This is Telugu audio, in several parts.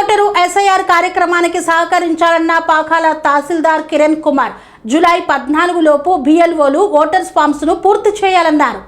ఓటరు ఎస్ఐఆర్ కార్యక్రమానికి సహకరించాలన్న పాకాల తహసీల్దార్ కిరణ్ కుమార్ జూలై 14 లోపు బిఎల్ఓలు ఓటర్స్ ఫామ్స్ ను పూర్తి చేయాలన్నారు.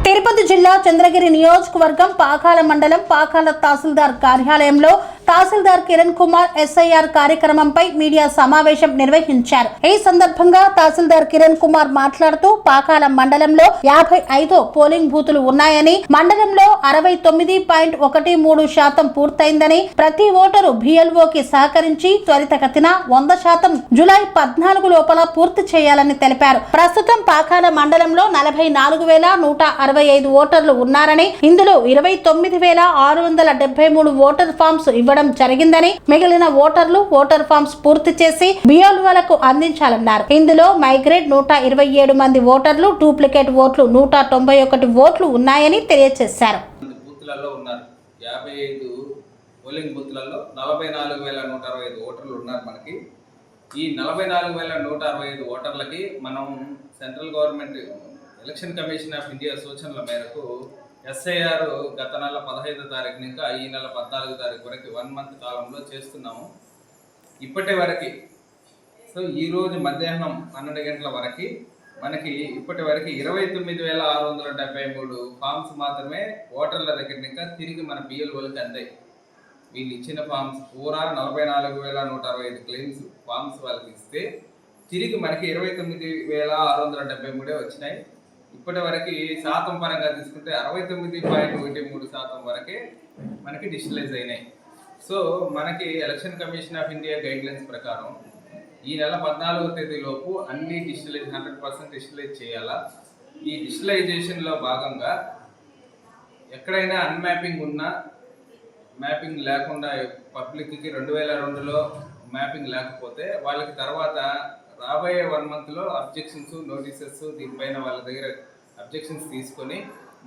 తిరుపతి జిల్లా చంద్రగిరి నియోజకవర్గం పాకాల మండలం పాకాల తహసీల్దార్ కార్యాలయంలో తహసీల్దార్ కిరణ్ కుమార్ ఎస్ఐఆర్ కార్యక్రమంపై మీడియా సమావేశం నిర్వహించారు. ఈ సందర్భంగా తహసీల్దార్ కిరణ్ కుమార్ మాట్లాడుతూ పాకాల మండలంలో 55 పోలింగ్ బూతులు ఉన్నాయని, మండలంలో 69.13% పూర్తయిందని, ప్రతి ఓటరు బిఎల్ఓకి సహకరించి త్వరితగతిన 100% జూలై 14 లోపల పూర్తి చేయాలని తెలిపారు. ప్రస్తుతం పాకాల మండలంలో 44,165 ఓటర్లు ఉన్నారని, ఇందులో 29,673 ఓటర్ ఫామ్స్ ఇవ్వడం జరిగిందని, మిగిలిన ఓటర్లు ఓటర్ ఫామ్స్ పూర్తి చేసి బిఎల్ఓలకు అందించాలన్నారు. ఇందులో మైగ్రేట్ 127 మంది ఓటర్లు, డూప్లికేట్ ఓట్లు 191 ఓట్లు ఉన్నాయని తెలియజేశారు. 55 పోలింగ్ బూత్లలో 44,165 ఓటర్లు ఉన్నారు. మనకి ఈ 44,165 ఓటర్లకి మనం central government election commission of India సూచనల మేరకు ఎస్ఐఆర్ గత నెల 15వ తారీఖు ఇంకా ఈ నెల 14వ తారీఖు వరకు 1 మంత్ కాలంలో చేస్తున్నాము. ఇప్పటి వరకు ఈరోజు మధ్యాహ్నం 12 గంటల వరకు మనకి ఇప్పటి వరకు 29,673 ఫామ్స్ మాత్రమే ఓటర్ల దగ్గర ఇంకా తిరిగి మన బిఎల్ఓలకి అందాయి. వీళ్ళు ఇచ్చిన ఫామ్స్ పూరా 44,165 క్లెయిమ్స్ ఫామ్స్ వాళ్ళకి ఇస్తే తిరిగి మనకి 29,673 వచ్చినాయి. ఇప్పటి వరకు శాతం పరంగా తీసుకుంటే 69.13% వరకే మనకి డిజిటలైజ్ అయినాయి. సో మనకి election commission of India guidelines ప్రకారం ఈ నెల 14వ తేదీలోపు అన్ని 100% డిజిటలైజ్ చేయాలా. ఈ డిజిటలైజేషన్లో భాగంగా ఎక్కడైనా అన్మ్యాపింగ్ ఉన్నా, మ్యాపింగ్ లేకుండా పబ్లిక్కి 2002లో మ్యాపింగ్ లేకపోతే వాళ్ళకి తర్వాత రాబోయే 1 మంత్లో అబ్జెక్షన్స్, నోటీసెస్ దీనిపైన వాళ్ళ దగ్గర అబ్జెక్షన్స్ తీసుకొని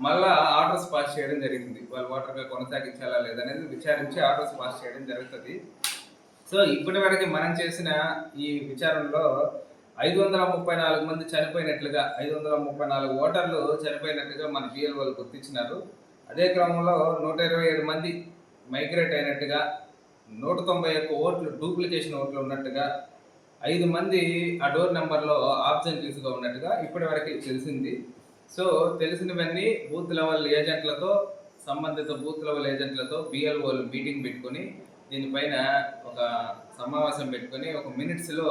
మళ్ళీ ఆర్డర్స్ పాస్ చేయడం జరిగింది. వాళ్ళు ఓటర్గా కొనసాగించాలా లేదనేది విచారించి ఆర్డర్స్ పాస్ చేయడం జరుగుతుంది. సో ఇప్పటి వరకు మనం చేసిన ఈ విచారణలో 534 మంది చనిపోయినట్లుగా, 534 ఓటర్లు చనిపోయినట్టుగా మన బిఎల్ఓలు గుర్తించినారు. అదే క్రమంలో 127 మంది మైగ్రేట్ అయినట్టుగా, 191 ఓట్లు డూప్లికేషన్ ఓట్లు ఉన్నట్టుగా, 5 మంది ఆ డోర్ నెంబర్లో ఆబ్సెంటీస్గా ఉన్నట్టుగా ఇప్పటి వరకు తెలిసింది. సో తెలిసినవన్నీ బూత్ లెవెల్ ఏజెంట్లతో, సంబంధిత బూత్ లెవెల్ ఏజెంట్లతో బిఎల్ఓలు మీటింగ్ పెట్టుకొని దీనిపైన ఒక సమావేశం పెట్టుకొని ఒక మినిట్స్లో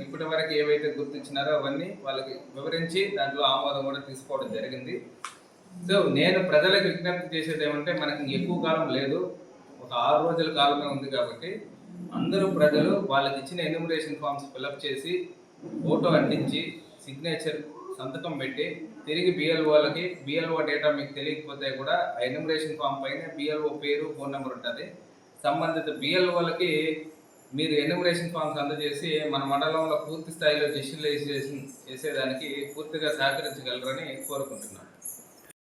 ఇప్పటి వరకు ఏవైతే గుర్తించినారో అవన్నీ వాళ్ళకి వివరించి దాంట్లో ఆమోదం కూడా తీసుకోవడం జరిగింది. సో నేను ప్రజలకు విజ్ఞప్తి చేసేది ఏమంటే, మనకి ఎక్కువ కాలం లేదు, ఒక 6 రోజుల కాలమే ఉంది కాబట్టి అందరూ ప్రజలు వాళ్ళకి ఇచ్చిన ఎన్యూమరేషన్ ఫామ్స్ ఫిలప్ చేసి ఫోటో అంటించి సిగ్నేచర్ సంతకం పెట్టి తిరిగి బిఎల్ఓలకి, బిఎల్ఓ డేటా మీకు తెలియకపోతే కూడా ఆ ఎన్యూమరేషన్ ఫామ్ పైన బిఎల్ఓ పేరు, ఫోన్ నెంబర్ ఉంటుంది. సంబంధిత బిఎల్ఓలకి మీరు ఎన్యూమరేషన్ ఫామ్స్ అందజేసి మన మండలంలో పూర్తి స్థాయిలో డిజిటలైజేషన్ చేసేదానికి పూర్తిగా సహకరించగలరని కోరుకుంటున్నాను.